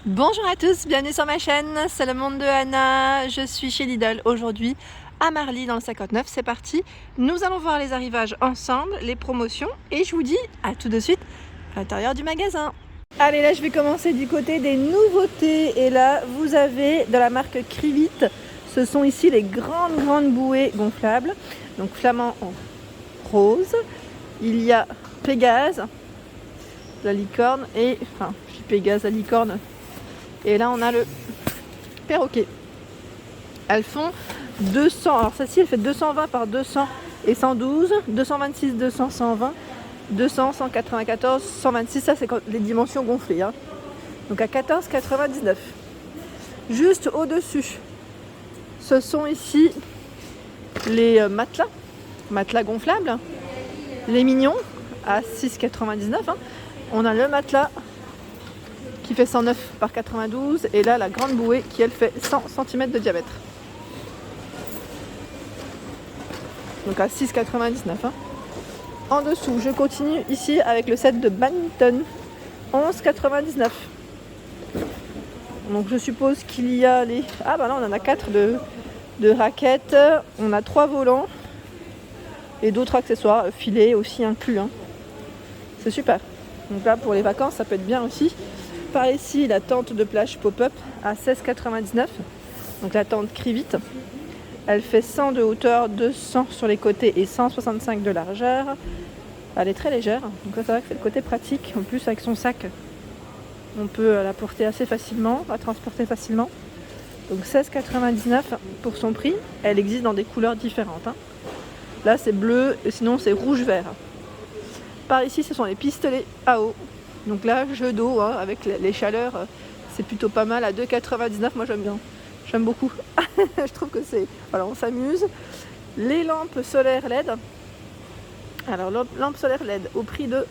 Bonjour à tous, bienvenue sur ma chaîne, c'est le monde de Anna. Je suis chez Lidl aujourd'hui à Marly dans le 59, c'est parti. Nous allons voir les arrivages ensemble, les promotions et je vous dis à tout de suite à l'intérieur du magasin. Allez, là je vais commencer du côté des nouveautés et là vous avez de la marque Crivit, ce sont ici les grandes bouées gonflables, donc flamand en rose. Il y a Pégase, la licorne et, enfin je dis Pégase, la licorne. Et là on a le perroquet. Elles font 200, alors celle-ci elle fait 220 par 200 et 112, 226, 200, 120, 200, 194, 126, ça c'est les dimensions gonflées. Hein. Donc à 14,99. Juste au-dessus, ce sont ici les matelas gonflables, les mignons à 6,99. Hein. On a le matelas qui fait 109 par 92 et là la grande bouée qui elle fait 100 cm de diamètre. Donc à 6,99. Hein. En dessous, je continue ici avec le set de badminton, 11,99. Donc je suppose qu'il y a les... Ah bah là on en a 4 de raquettes, on a 3 volants et d'autres accessoires, filets aussi inclus. Hein. C'est super. Donc là pour les vacances ça peut être bien aussi. Par ici la tente de plage pop-up à 16,99. Donc la tente Crivit. Elle fait 100 de hauteur, 200 sur les côtés et 165 de largeur. Elle est très légère, donc ça c'est vrai que c'est le côté pratique. En plus avec son sac, on peut la porter assez facilement, la transporter facilement. Donc 16,99 pour son prix. Elle existe dans des couleurs différentes. Hein. Là c'est bleu, et sinon c'est rouge-vert. Par ici ce sont les pistolets à eau. Donc là jeu d'eau hein, avec les chaleurs, c'est plutôt pas mal à 2,99. Moi j'aime bien. J'aime beaucoup. Je trouve que c'est... Voilà, on s'amuse. Les lampes solaires LED. Alors, lampe solaire LED au prix de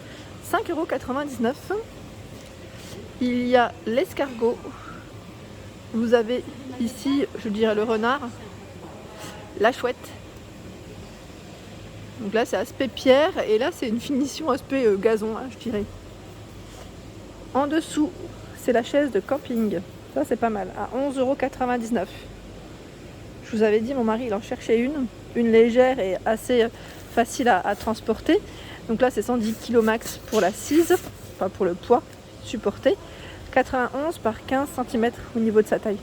5,99 €. Il y a l'escargot. Vous avez ici, je dirais le renard. La chouette. Donc là, c'est aspect pierre. Et là, c'est une finition aspect gazon, hein, je dirais. En dessous, c'est la chaise de camping. Ça c'est pas mal, à 11,99 €. Je vous avais dit, mon mari il en cherchait une légère et assez facile à transporter. Donc là c'est 110 kg max pour l'assise, enfin pour le poids supporté. 91 par 15 cm au niveau de sa taille.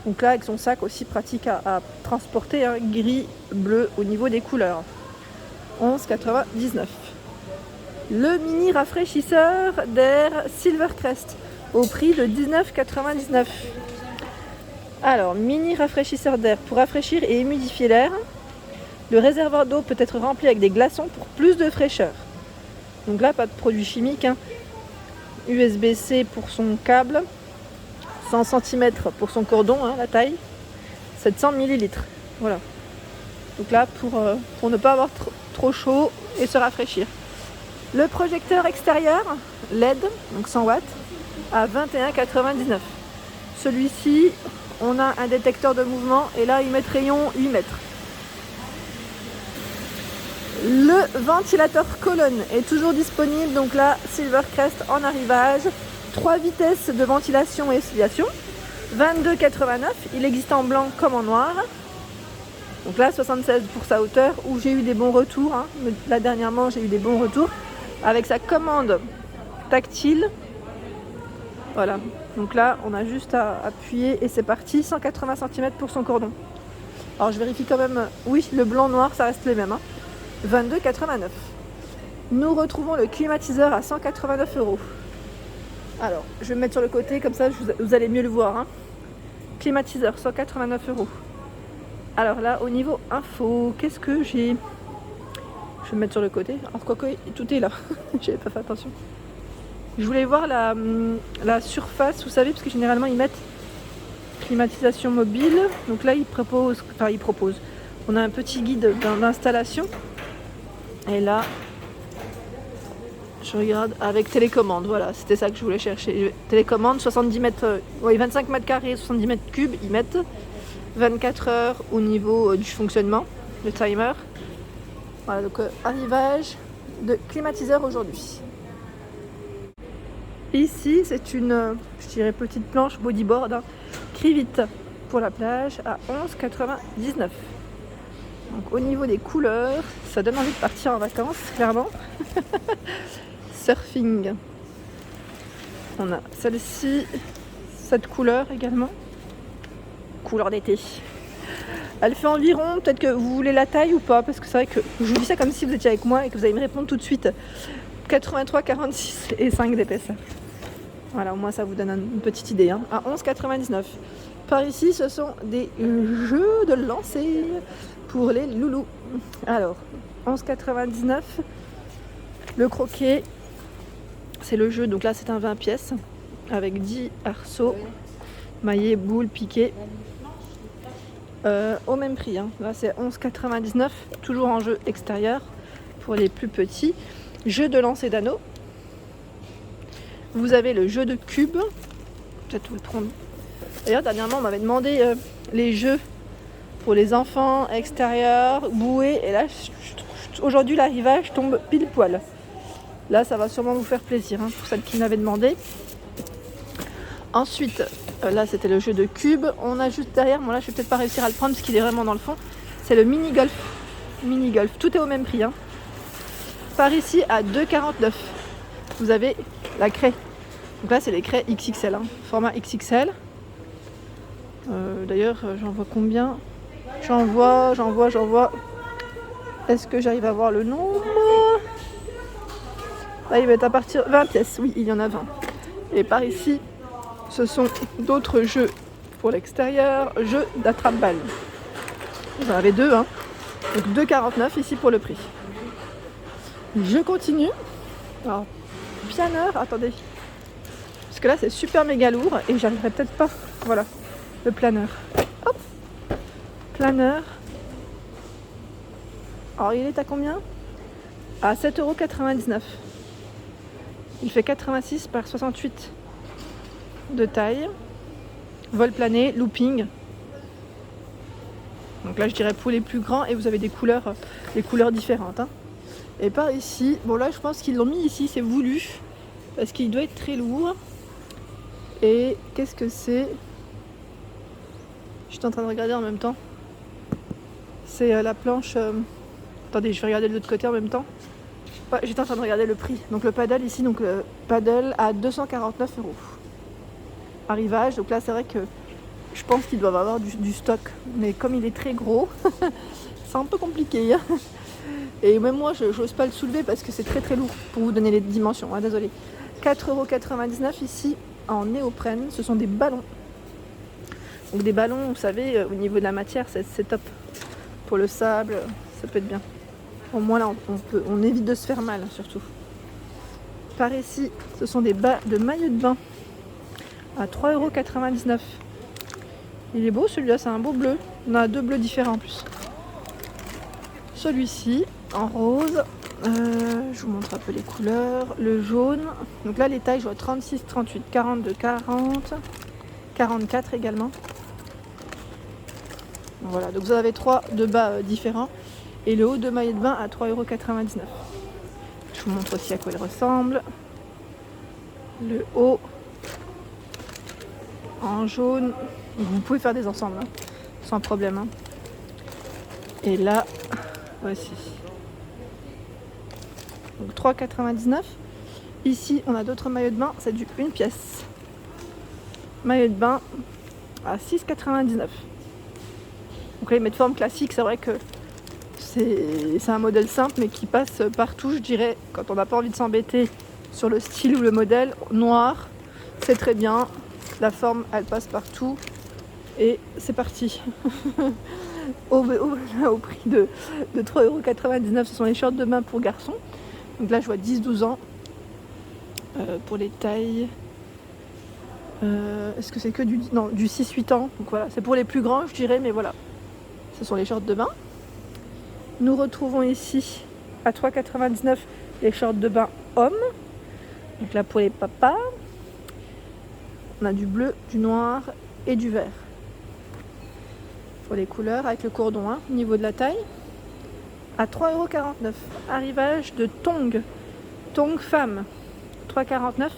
Donc là avec son sac aussi pratique à transporter, hein, gris, bleu au niveau des couleurs. 11,99 €. Le mini rafraîchisseur d'air Silvercrest au prix de 19,99 €. Alors, mini rafraîchisseur d'air pour rafraîchir et humidifier l'air. Le réservoir d'eau peut être rempli avec des glaçons pour plus de fraîcheur. Donc là, pas de produits chimiques. Hein. USB-C pour son câble. 100 cm pour son cordon, hein, la taille. 700 ml. Voilà. Donc là, pour ne pas avoir trop chaud et se rafraîchir. Le projecteur extérieur LED, donc 100 watts, à 21,99 €. Celui-ci, on a un détecteur de mouvement et là, il met rayon 8 mètres. Le ventilateur colonne est toujours disponible, donc là, Silvercrest en arrivage. 3 vitesses de ventilation et exfoliation, 22,89 €. Il existe en blanc comme en noir. Donc là, 76 pour sa hauteur, où j'ai eu des bons retours. Hein. Là, dernièrement, j'ai eu des bons retours. Avec sa commande tactile. Voilà. Donc là, on a juste à appuyer et c'est parti. 180 cm pour son cordon. Alors, je vérifie quand même. Oui, le blanc noir, ça reste les mêmes. Hein. 22,89 €. Nous retrouvons le climatiseur à 189 €. Alors, je vais me mettre sur le côté, comme ça, vous allez mieux le voir. Hein. Climatiseur, 189 €. Alors là, au niveau info, qu'est-ce que j'ai ? Je vais me mettre sur le côté. Alors, quoique, tout est là. J'avais pas fait attention. Je voulais voir la surface, vous savez, parce que généralement, ils mettent climatisation mobile. Donc là, ils proposent. On a un petit guide d'installation. Et là, je regarde avec télécommande. Voilà, c'était ça que je voulais chercher. Télécommande, 70 mètres, 25 mètres carrés, 70 mètres cubes, ils mettent 24 heures au niveau du fonctionnement, le timer. Voilà, donc arrivage de climatiseur aujourd'hui. Ici, c'est une, je dirais, petite planche bodyboard, hein, Crivit pour la plage à 11,99 €. Donc au niveau des couleurs, ça donne envie de partir en vacances, clairement. Surfing. On a celle-ci, cette couleur également. Couleur d'été. Elle fait environ, peut-être que vous voulez la taille ou pas, parce que c'est vrai que je vous dis ça comme si vous étiez avec moi et que vous allez me répondre tout de suite. 83, 46 et 5 d'épaisseur. Voilà, au moins ça vous donne une petite idée, hein. À 11,99 €. Par ici, ce sont des jeux de lancer pour les loulous. Alors, 11,99 €. Le croquet, c'est le jeu, donc là c'est un 20 pièces avec 10 arceaux, maillets, boules, piquets. Au même prix, hein. Là c'est 11,99 €, toujours en jeu extérieur pour les plus petits. Jeu de lancer d'anneaux. Vous avez le jeu de cubes, peut-être vous le prendre. D'ailleurs dernièrement on m'avait demandé les jeux pour les enfants extérieurs, bouées, et là aujourd'hui l'arrivage tombe pile poil. Là ça va sûrement vous faire plaisir, hein, pour celles qui m'avaient demandé. Ensuite, là c'était le jeu de cubes. On a juste derrière, bon là je vais peut-être pas réussir à le prendre parce qu'il est vraiment dans le fond. C'est le mini golf. Mini golf, tout est au même prix, hein. Par ici à 2,49 €. Vous avez la craie. Donc là c'est les craies XXL, hein, format XXL. D'ailleurs j'en vois combien? J'en vois. Est-ce que j'arrive à voir le nombre? Là il va être à partir 20 pièces, oui il y en a 20. Et par ici ce sont d'autres jeux pour l'extérieur, jeux d'attrape-balles. Vous en avez deux, hein. Donc 2,49 € ici pour le prix. Je continue. Alors, planeur, attendez. Parce que là c'est super méga lourd et j'arriverai peut-être pas. Voilà, le planeur. Hop. Planeur. Alors il est à combien? À 7,99 €. Il fait 86 par 68 de taille. Vol plané, looping. Donc là je dirais pour les plus grands, et vous avez des couleurs différentes, hein. Et par ici, bon là je pense qu'ils l'ont mis ici, c'est voulu, parce qu'il doit être très lourd. Et qu'est-ce que c'est? Je suis en train de regarder en même temps. C'est la planche. Attendez, je vais regarder de l'autre côté en même temps. Ouais, j'étais en train de regarder le prix. Donc le paddle ici, donc le paddle à 249 €. Arrivage, donc là c'est vrai que je pense qu'ils doivent avoir du stock. Mais comme il est très gros, c'est un peu compliqué, hein. Et même moi, je n'ose pas le soulever parce que c'est très très lourd pour vous donner les dimensions, hein, désolé. 4,99 € ici en néoprène, ce sont des ballons. Donc des ballons, vous savez, au niveau de la matière, c'est top. Pour le sable, ça peut être bien. Au moins là, on évite de se faire mal, surtout. Par ici, ce sont des bas de maillot de bain à 3,99 €. Il est beau celui-là, c'est un beau bleu. On a deux bleus différents en plus. Celui-ci en rose. Je vous montre un peu les couleurs. Le jaune. Donc là, les tailles, je vois 36, 38, 42, 40, 44 également. Voilà, donc vous avez trois de bas différents. Et le haut de maillot de bain à 3,99 €. Je vous montre aussi à quoi il ressemble. Le haut en jaune. Vous pouvez faire des ensembles, hein, sans problème, hein. Et là, voici. Donc 3,99 €. Ici, on a d'autres maillots de bain. C'est du 1 pièce. Maillot de bain à 6,99 €. Donc là, ils mettent forme classique. C'est vrai que c'est un modèle simple, mais qui passe partout, je dirais, quand on n'a pas envie de s'embêter sur le style ou le modèle. Noir, c'est très bien. La forme, elle passe partout. Et c'est parti. au prix de 3,99 €, ce sont les shorts de bain pour garçons. Donc là, je vois 10-12 ans. Pour les tailles, est-ce que c'est que du 6-8 ans? Donc voilà, c'est pour les plus grands, je dirais, mais voilà. Ce sont les shorts de bain. Nous retrouvons ici à 3,99 € les shorts de bain hommes. Donc là, pour les papas, on a du bleu, du noir et du vert. Pour les couleurs avec le cordon, hein, au niveau de la taille. À 3,49 €. Arrivage de Tong femme. 3,49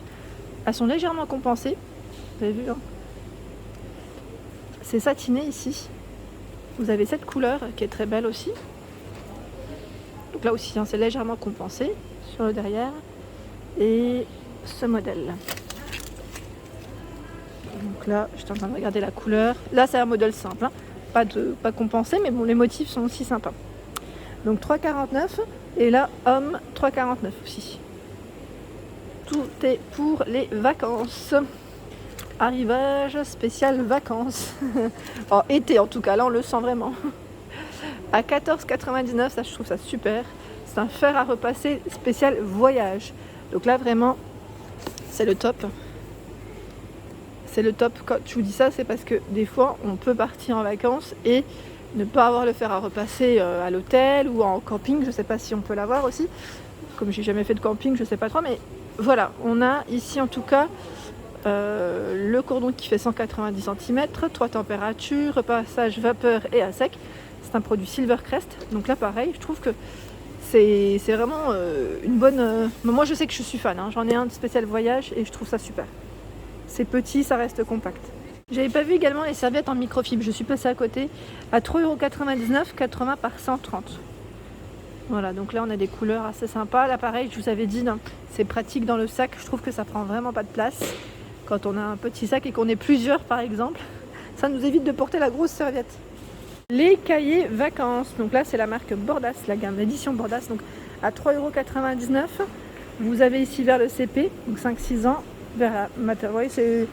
€. Elles sont légèrement compensées. Vous avez vu, hein? C'est satiné ici. Vous avez cette couleur qui est très belle aussi. Donc là aussi, hein, c'est légèrement compensé sur le derrière. Et ce modèle. Donc là, je suis en train de regarder la couleur. Là, c'est un modèle simple, hein. Pas compensé, mais bon, les motifs sont aussi sympas. Donc 3,49 et là, homme 3,49 aussi. Tout est pour les vacances. Arrivage spécial vacances. Oh, été en tout cas, là on le sent vraiment. À 14,99, ça je trouve ça super. C'est un fer à repasser spécial voyage. Donc là vraiment, c'est le top. C'est le top. Quand je vous dis ça, c'est parce que des fois on peut partir en vacances et ne pas avoir le fer à repasser à l'hôtel ou en camping. Je sais pas si on peut l'avoir aussi. Comme j'ai jamais fait de camping, je sais pas trop, mais voilà, on a ici en tout cas le cordon qui fait 190 cm, 3 températures, repassage vapeur et à sec. C'est un produit Silvercrest. Donc là pareil, je trouve que c'est vraiment une bonne... Moi je sais que je suis fan, hein. J'en ai un de spécial voyage et je trouve ça super. C'est petit, ça reste compact. J'avais pas vu également les serviettes en microfibre, je suis passée à côté à 3,99 €, 80 par 130. Voilà, donc là on a des couleurs assez sympas. Là pareil, je vous avais dit, c'est pratique dans le sac, je trouve que ça prend vraiment pas de place. Quand on a un petit sac et qu'on est plusieurs par exemple, ça nous évite de porter la grosse serviette. Les cahiers vacances, donc là c'est la marque Bordas, la gamme édition Bordas, donc à 3,99 €. Vous avez ici vers le CP, donc 5-6 ans, vers la maternelle, c'est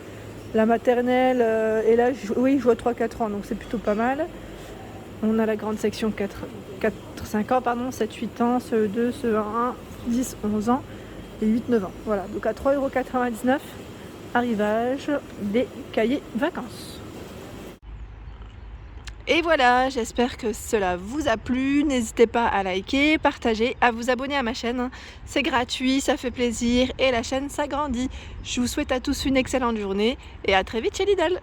la maternelle, et là oui, je vois 3-4 ans, donc c'est plutôt pas mal. On a la grande section 4-5 ans, pardon, 7-8 ans, CE2, CE1, 10-11 ans et 8-9 ans. Voilà, donc à 3,99 €, arrivage des cahiers vacances. Et voilà, j'espère que cela vous a plu. N'hésitez pas à liker, partager, à vous abonner à ma chaîne. C'est gratuit, ça fait plaisir et la chaîne s'agrandit. Je vous souhaite à tous une excellente journée et à très vite chez Lidl.